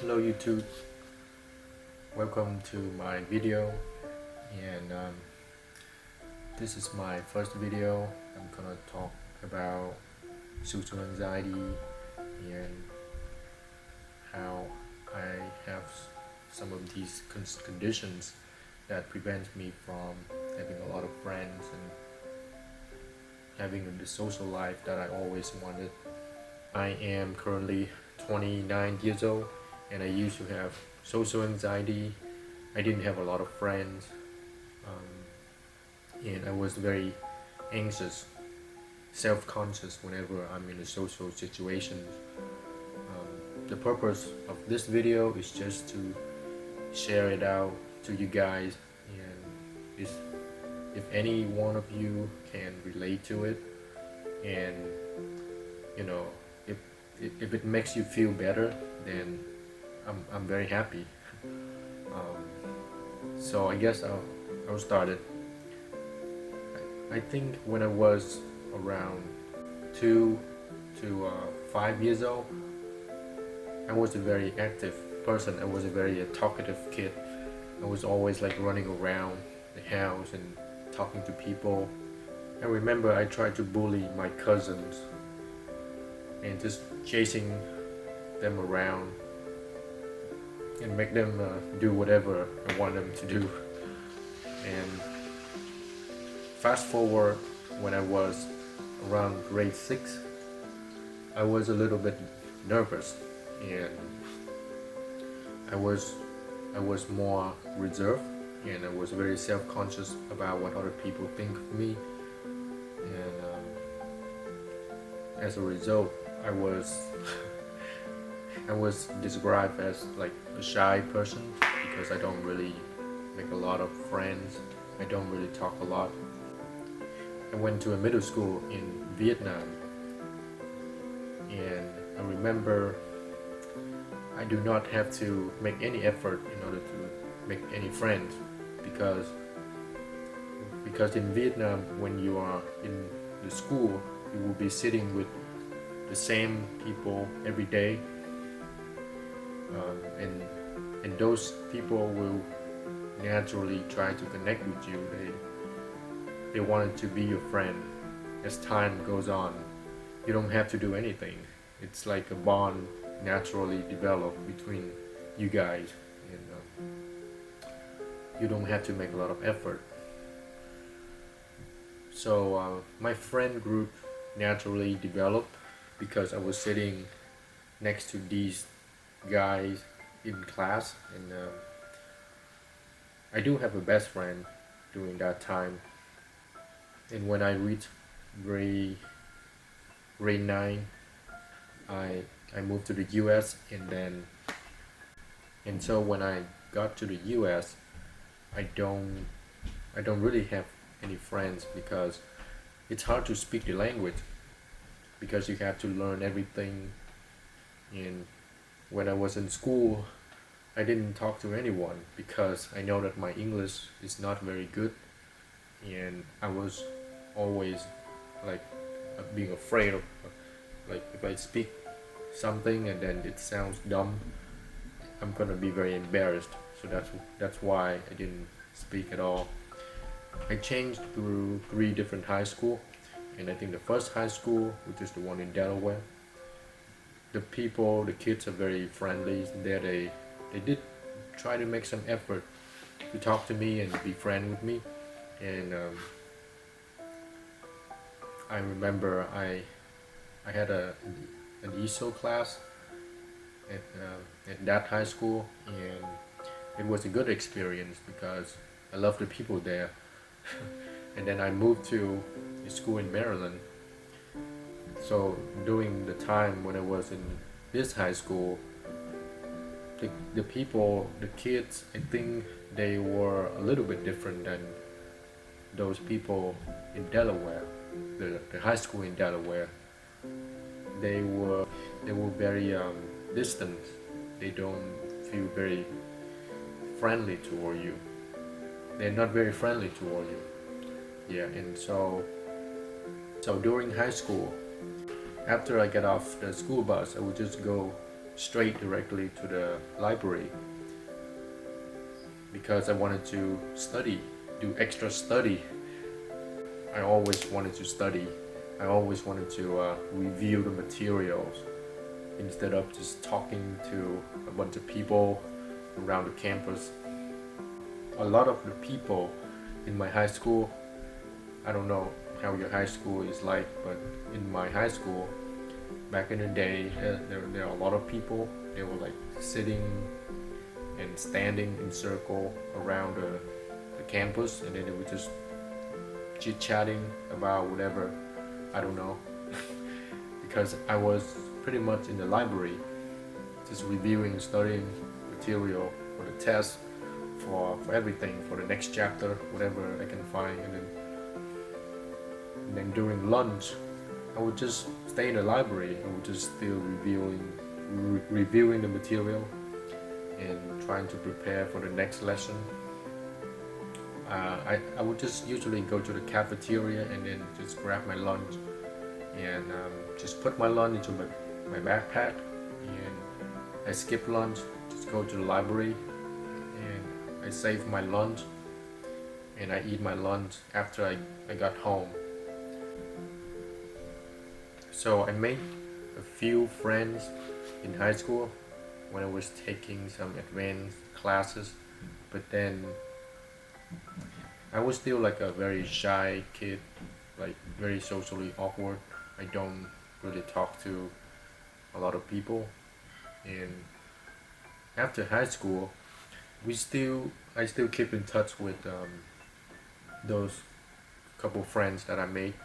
Hello YouTube, welcome to my video, and this is my first video. I'm gonna talk about social anxiety and how I have some of these conditions that prevent me from having a lot of friends and having the social life that I always wanted. I am currently 29 years old and I used to have social anxiety. I didn't have a lot of friends, and I was very anxious, self-conscious whenever I'm in a social situation. The purpose of this video is just to share it out to you guys, and if any one of you can relate to it, and you know, if it makes you feel better, then I'm very happy. So I guess I'll start it. I think when I was around 2 to 5 years old, I was a very active person. I was a very talkative kid. I was always like running around the house and talking to people. I remember I tried to bully my cousins and just chasing them around and make them do whatever I want them to do. And fast forward, when I was around grade 6, I was a little bit nervous, and I was more reserved, and I was very self-conscious about what other people think of me. And as a result, I was I was described as like a shy person because I don't really make a lot of friends. I don't really talk a lot. I went to a middle school in Vietnam, and I remember I do not have to make any effort in order to make any friends, because in Vietnam, when you are in the school, you will be sitting with the same people every day, and those people will naturally try to connect with you. They wanted to be your friend. As time goes on, you don't have to do anything. It's like a bond naturally developed between you guys, and you don't have to make a lot of effort. So my friend group naturally developed because I was sitting next to these guys in class, and I do have a best friend during that time. And when I reached grade 9, I moved to the US, and so when I got to the US, I don't really have any friends because it's hard to speak the language, because you have to learn everything. And when I was in school, I didn't talk to anyone because I know that my English is not very good, and I was always like being afraid of, like, if I speak something and then it sounds dumb, I'm gonna be very embarrassed. So that's why I didn't speak at all. I changed through 3 different high school, and I think the first high school, which is the one in Delaware, the kids are very friendly. There they did try to make some effort to talk to me and be friend with me. And I remember I had an ESO class at that high school, and it was a good experience because I loved the people there. And then I moved to a school in Maryland. So during the time when I was in this high school, the people, the kids, I think they were a little bit different than those people in Delaware, the high school in Delaware. They were very distant. They don't feel very friendly toward you. They're not very friendly toward you. Yeah, and so during high school, after I get off the school bus, I would just go straight directly to the library because I wanted to study, do extra study. I always wanted to study. I always wanted to review the materials instead of just talking to a bunch of people around the campus. A lot of the people in my high school, I don't know how your high school is like, but in my high school, back in the day, there are a lot of people. They were like sitting and standing in circle around the campus, and then they were just chit chatting about whatever, I don't know, because I was pretty much in the library, just reviewing, studying material for the test, for everything, for the next chapter, whatever I can find, and then during lunch, I would just stay in the library. I would just still reviewing the material and trying to prepare for the next lesson. I would just usually go to the cafeteria and then just grab my lunch and just put my lunch into my backpack, and I skip lunch, just go to the library, and I save my lunch and I eat my lunch after I got home. So I made a few friends in high school when I was taking some advanced classes, but then I was still like a very shy kid, like very socially awkward. I don't really talk to a lot of people. And after high school, I still keep in touch with those couple friends that I made.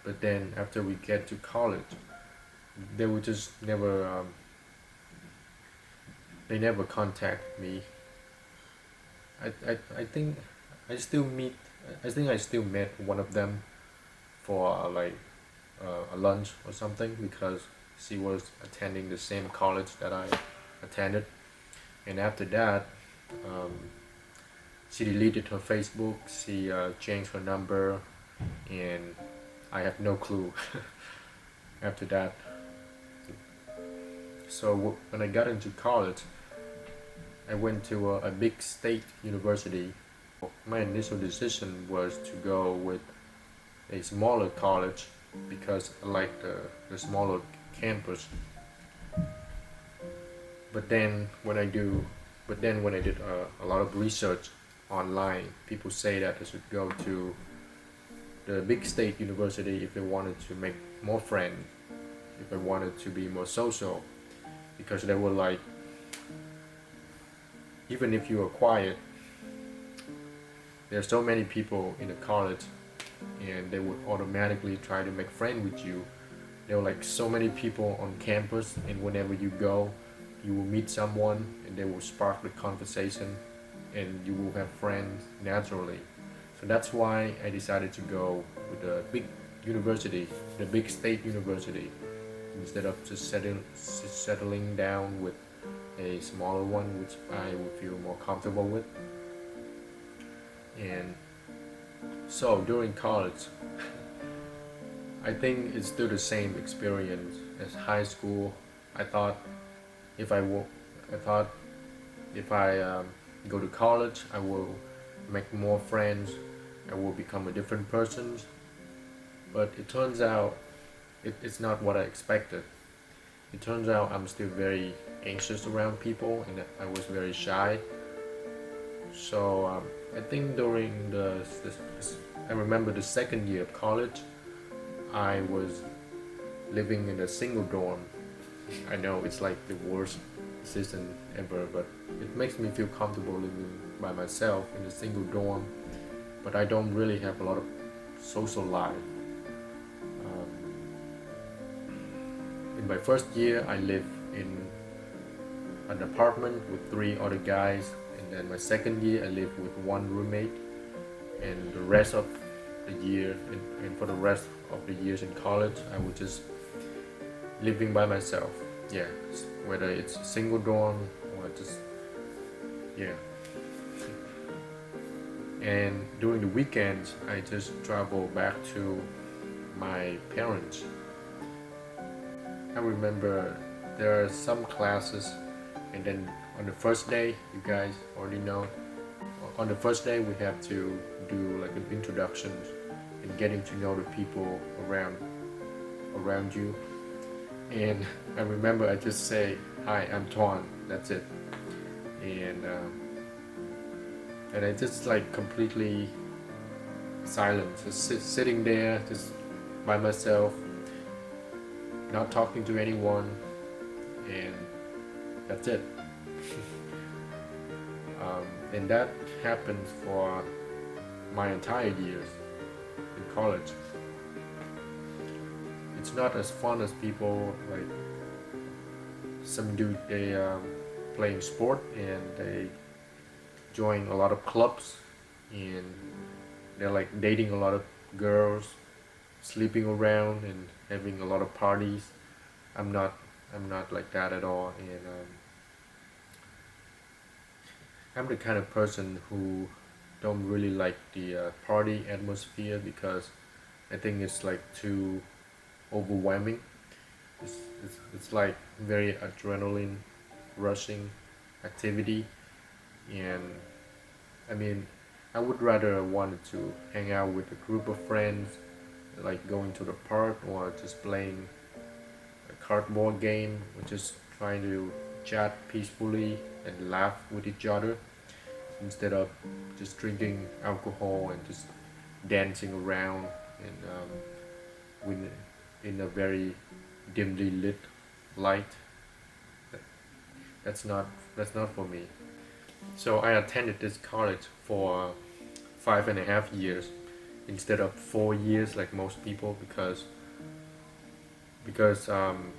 But then after we get to college, they would just never they never contact me. I think I still meet I think I still met one of them for a lunch or something because she was attending the same college that I attended. And after that, um, she deleted her Facebook, she changed her number, and I have no clue after that. So when I got into college, I went to a big state university. My initial decision was to go with a smaller college because I like the smaller campus. But then when I do, but then when I did a lot of research online, people say that I should go to the big state university if I wanted to make more friends, if I wanted to be more social, because they were like, even if you are quiet, there are so many people in the college, and they would automatically try to make friends with you. There were like so many people on campus, and whenever you go, you will meet someone, and they will spark the conversation, and you will have friends naturally. So that's why I decided to go with the big university, the big state university, instead of just settling down with a smaller one, which I would feel more comfortable with. And so during college, I think it's still the same experience as high school. I thought if I wo- I thought if I go to college, I will make more friends. I will become a different person. But it turns out it's not what I expected. It turns out I'm still very anxious around people, and that I was very shy. So I think during I remember the second year of college, I was living in a single dorm. I know it's like the worst decision ever, but it makes me feel comfortable living by myself in a single dorm. But I don't really have a lot of social life. In my first year, I lived in an apartment with three other guys, and then my second year, I lived with one roommate, and the rest of the year, and for the rest of the years in college, I was just living by myself. Yeah, whether it's a single dorm or just, yeah. And during the weekends, I just travel back to my parents. I remember there are some classes, and then on the first day, you guys already know, on the first day we have to do like an introduction and getting to know the people around you. And I remember I just say, "Hi, I'm Tuan." That's it. And I just like completely silent, just sitting there, just by myself, not talking to anyone, and that's it. And that happened for my entire years in college. It's not as fun as people like some dude they playing sport and they join a lot of clubs and they're like dating a lot of girls, sleeping around and having a lot of parties. I'm not I'm not like that at all, and I'm the kind of person who don't really like the party atmosphere because I think it's like too overwhelming. It's like very adrenaline rushing activity, and I mean I would rather wanted to hang out with a group of friends, like going to the park or just playing a cardboard game or just trying to chat peacefully and laugh with each other instead of just drinking alcohol and just dancing around and with, in a very dimly lit light. That's not that's not for me. So I attended this college for 5.5 years instead of 4 years like most people because um,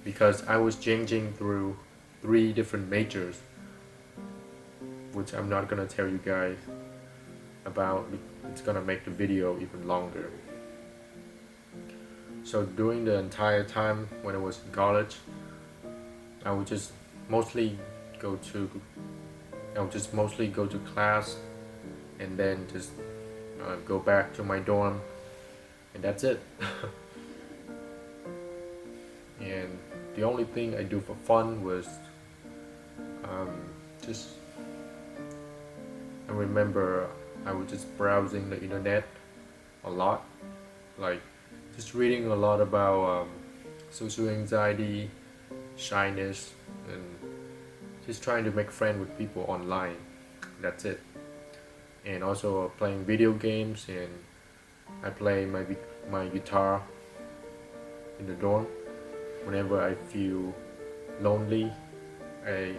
because I was changing through 3 different majors, which I'm not gonna tell you guys about. It's gonna make the video even longer. So during the entire time when I was in college, I would just mostly go to I would just mostly go to class and then just go back to my dorm, and that's it. And the only thing I do for fun was um, just I remember I was just browsing the internet a lot, like just reading a lot about social anxiety, shyness, and just trying to make friends with people online. That's it. And also playing video games, and I play my guitar in the dorm. Whenever I feel lonely, I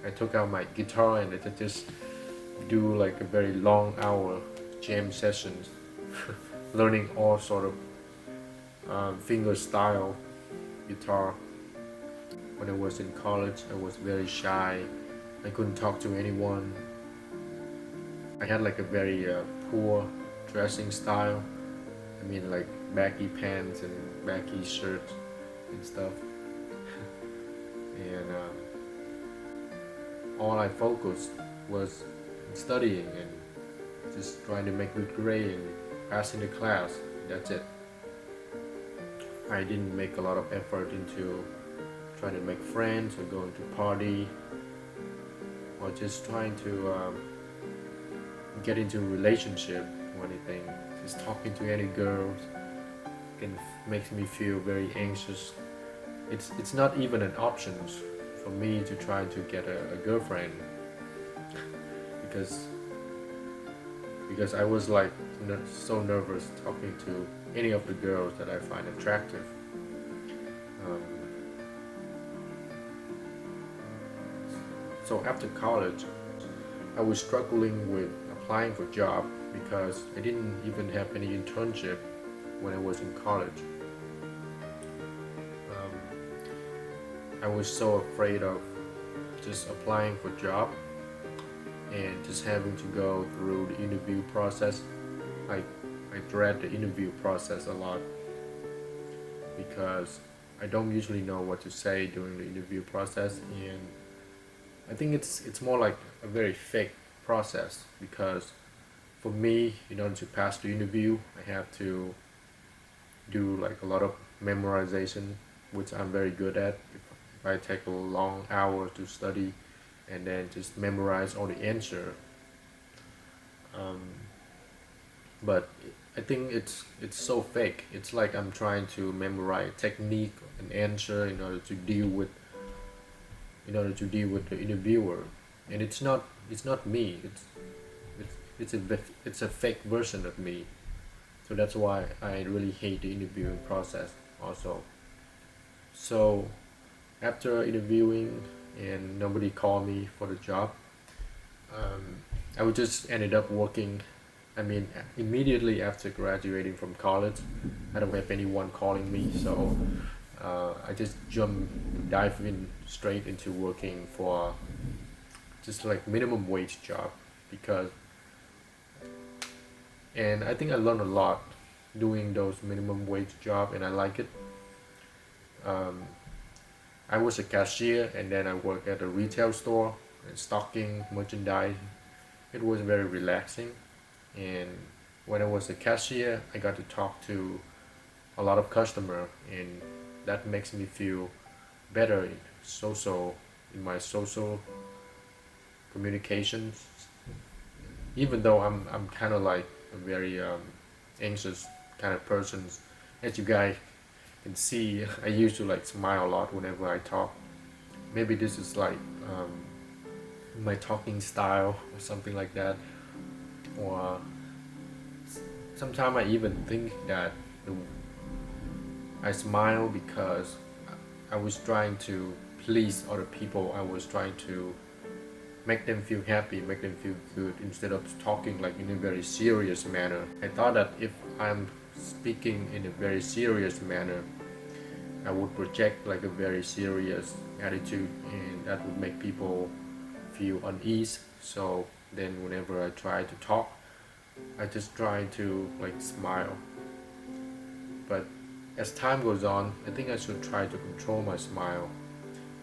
I took out my guitar and I just do like a very long hour jam sessions, learning all sort of finger style guitar. When I was in college, I was very shy. I couldn't talk to anyone. I had like a very poor dressing style. I mean, like baggy pants and baggy shirts and stuff. And all I focused was studying and just trying to make good grade and passing the class. That's it. I didn't make a lot of effort into trying to make friends or going to party or just trying to get into a relationship or anything. Just talking to any girls makes me feel very anxious. It's not even an option for me to try to get a girlfriend because I was like so nervous talking to any of the girls that I find attractive. Um, so after college, I was struggling with applying for job because I didn't even have any internship when I was in college. I was so afraid of just applying for job and just having to go through the interview process. I, I dread the interview process a lot because I don't usually know what to say during the interview process, and I think it's more like a very fake process because for me, in order to pass the interview, I have to do like a lot of memorization, which I'm very good at. I take a long hour to study and then just memorize all the answer. Um, but I think it's so fake. It's like I'm trying to memorize technique and answer in order to deal with the interviewer, and it's not me. It's a fake version of me. So that's why I really hate the interviewing process also. So after interviewing and nobody called me for the job, um, I would just ended up working. I mean, immediately after graduating from college, I don't have anyone calling me, so I just dive in straight into working for just like minimum wage job because, and I think I learned a lot doing those minimum wage job, and I like it. Um, I was a cashier, and then I worked at a retail store and stocking merchandise. It was very relaxing, and when I was a cashier, I got to talk to a lot of customer, and that makes me feel better in my social communications. Even though I'm kind of like a very anxious kind of person, as you guys can see, I used to like smile a lot whenever I talk. Maybe this is like my talking style or something like that. Or sometimes I even think that the, I smile because I was trying to please other people. I was trying to make them feel happy, make them feel good instead of talking like in a very serious manner. I thought that if I'm speaking in a very serious manner, I would project like a very serious attitude and that would make people feel unease. So then whenever I try to talk, I just try to like smile. But as time goes on, I think I should try to control my smile,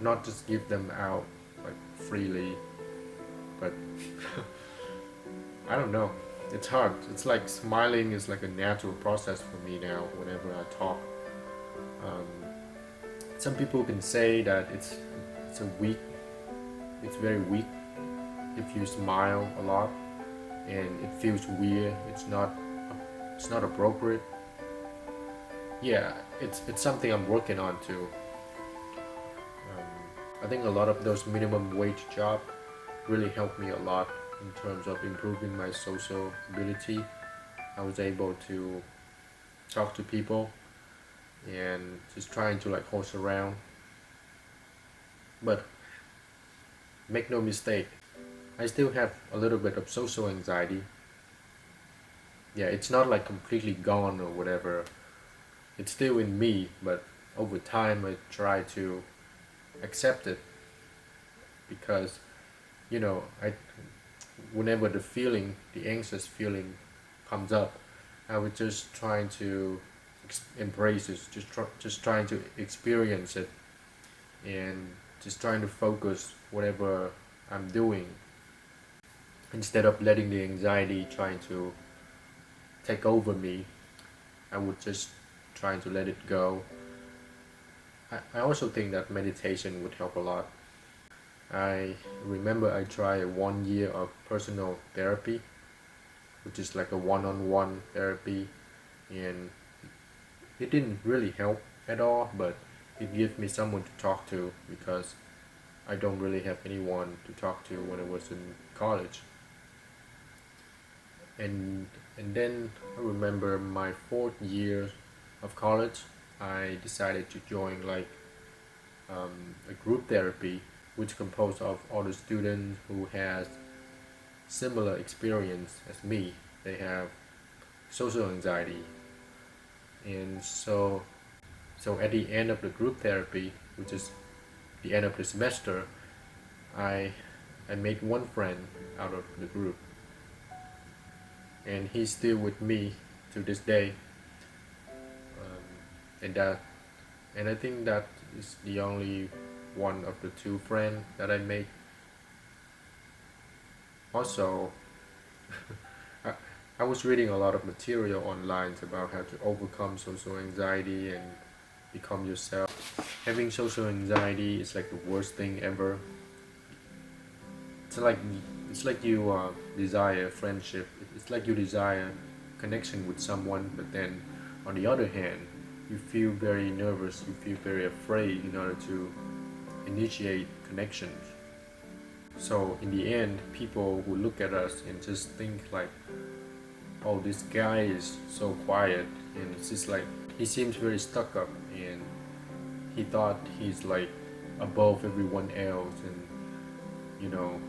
not just give them out like freely, but I don't know. It's hard. It's like smiling is like a natural process for me now whenever I talk. Um, some people can say that it's a weak, it's very weak if you smile a lot and it feels weird. It's not appropriate. Yeah, it's something I'm working on too. I think a lot of those minimum wage jobs really helped me a lot in terms of improving my social ability. I was able to talk to people and just trying to like host around. But make no mistake, I still have a little bit of social anxiety. Yeah, it's not like completely gone or whatever. It's still in me, but over time I try to accept it because I whenever the anxious feeling comes up, I was just trying to embrace it, just trying to experience it, and just trying to focus whatever I'm doing instead of letting the anxiety trying to take over me. I would just trying to let it go. I also think that meditation would help a lot. I remember I tried 1 year of personal therapy, which is like a one-on-one therapy, and it didn't really help at all, but it gave me someone to talk to because I don't really have anyone to talk to when I was in college. And then I remember my 4th year of college, I decided to join like a group therapy, which composed of all the students who has similar experience as me. They have social anxiety, and so at the end of the group therapy, which is the end of the semester, I I made one friend out of the group, and he's still with me to this day. And that and I think that is the only one of the two friends that I made. Also, I, I was reading a lot of material online about how to overcome social anxiety, and become yourself. Having social anxiety is like the worst thing ever. It's like it's like you desire friendship. It's like you desire connection with someone, but then on the other hand, you feel very nervous. You feel very afraid in order to initiate connections. So in the end, people who look at us and just think like, oh, this guy is so quiet, and it's just like he seems very stuck up, and he thought he's like above everyone else, and you know,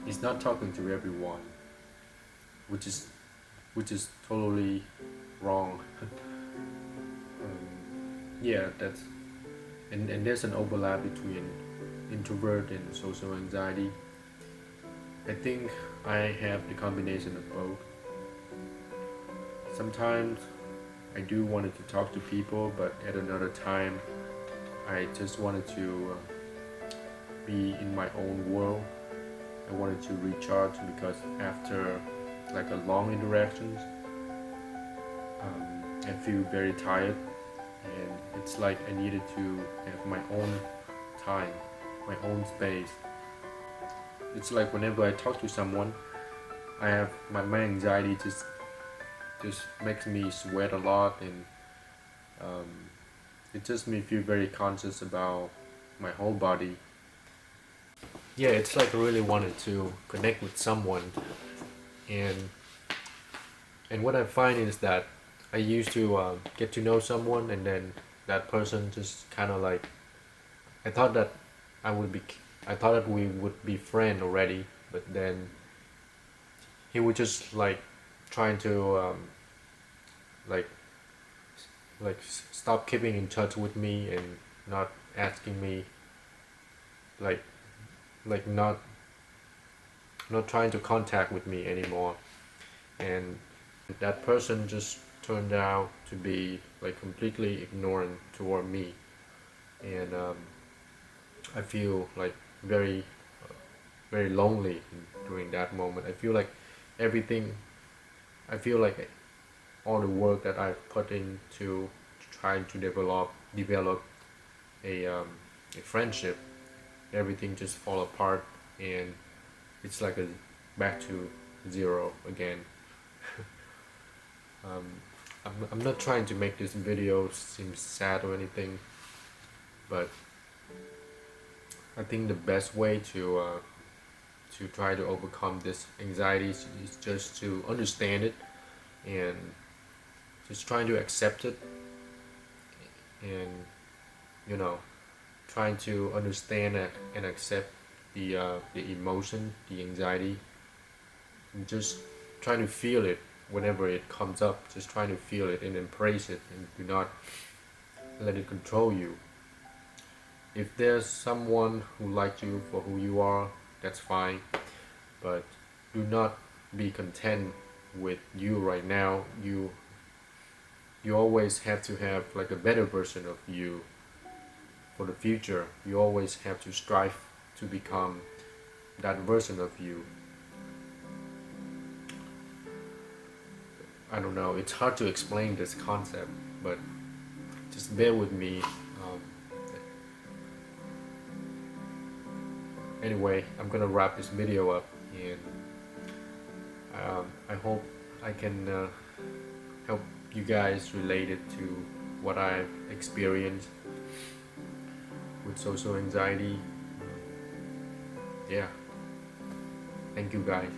he's not talking to everyone, which is totally wrong. Yeah, that's and there's an overlap between introvert and social anxiety. I think I have the combination of both. Sometimes I do wanted to talk to people, but at another time I just wanted to be in my own world. I wanted to recharge because after like a long interactions, I feel very tired, and it's like I needed to have my own time, my own space. It's like whenever I talk to someone, I have my anxiety just makes me sweat a lot, and um, it just me feel very conscious about my whole body. Yeah, it's like I really wanted to connect with someone, and what I find is that I used to get to know someone, and then that person just kind of like I thought that I would be I thought that we would be friends already, but then he would just like trying to like stop keeping in touch with me and not asking me like not trying to contact with me anymore, and that person just turned out to be like completely ignorant toward me, and I feel like very very lonely during that moment. I feel like everything I feel like all the work that I've put into trying to develop a friendship, everything just fall apart, and it's like a back to zero again. um, I'm not trying to make this video seem sad or anything, but I think the best way to try to overcome this anxiety is just to understand it, and just trying to accept it, and you know trying to understand it and accept the emotion, the anxiety, and just trying to feel it whenever it comes up. Just trying to feel it and embrace it, and do not let it control you. If there's someone who likes you for who you are, that's fine, but do not be content with you right now. You always have to have like a better version of you for the future. You always have to strive to become that version of you. I don't know, it's hard to explain this concept, but just bear with me. Anyway, I'm gonna wrap this video up, and I hope I can help you guys relate it to what I've experienced with social anxiety. Yeah, thank you guys.